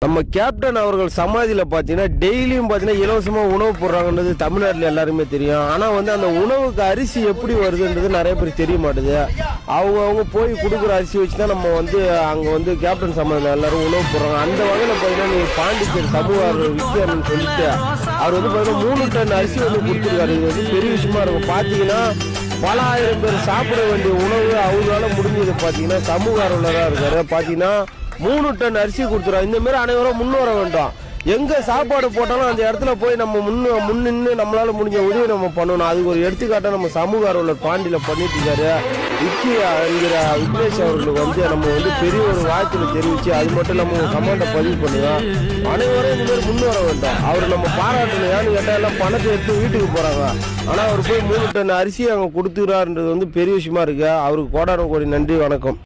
நம்ம கேப்டன் அவர்கள் சமாதியில் பார்த்தீங்கன்னா டெய்லியும் பார்த்தீங்கன்னா இலவசமாக உணவு போடுறாங்கன்றது தமிழ்நாட்டில் எல்லாருமே தெரியும். ஆனால் வந்து அந்த உணவுக்கு அரிசி எப்படி வருதுன்றது நிறைய பேர் தெரிய மாட்டுது. அவங்க போய் கொடுக்குற அரிசி வச்சு தான் நம்ம வந்து அங்கே வந்து கேப்டன் சமாதியில் எல்லாரும் உணவு போடுறாங்க. அந்த வகையில் பார்த்தீங்கன்னா நீங்கள் பாண்டிச்சேரி சமூக விற்கணும்னு சொல்லிட்டு அவர் வந்து பார்த்தீங்கன்னா 3 டன் அரிசி வந்து கொடுத்துருக்காரு. இது வந்து பெரிய விஷயமா இருக்கும். பார்த்தீங்கன்னா பல ஆயிரம் பேர் சாப்பிட வேண்டிய உணவு அவரால் முடிஞ்சது. பார்த்தீங்கன்னா சமூக ஆர்வலராக இருக்காரு. பார்த்தீங்கன்னா 3 டன் அரிசி கொடுத்துருவோம். இந்த மாதிரி அனைவரும் முன் வர வேண்டும். எங்க சாப்பாடு போட்டாலும் அந்த இடத்துல போய் நம்ம முன்னின்று நம்மளால முடிஞ்ச உதவி நம்ம பண்ணணும். அதுக்கு ஒரு எடுத்துக்காட்டா நம்ம சமூக ஆர்வலர் பாண்டியில பண்ணிட்டு இருக்காரு. விக்கி என்கிற விக்னேஷ் அவர்களுக்கு வந்து நம்ம வந்து பெரிய ஒரு வாழ்த்துல தெரிவிச்சு அது மட்டும் நம்ம கமெண்ட்டை பதிவு பண்ணுங்க. அனைவரும் இந்த மாதிரி முன் வர வேண்டும். அவர் நம்ம பாராட்டணும். ஏன்னு கேட்டால் எல்லாம் பணத்தை எடுத்து வீட்டுக்கு போறாங்க. ஆனா அவர் போய் 3 டன் அரிசி அங்க கொடுத்துறாருன்றது வந்து பெரிய விஷயமா இருக்கு. அவருக்கு கோடான கோடி நன்றி, வணக்கம்.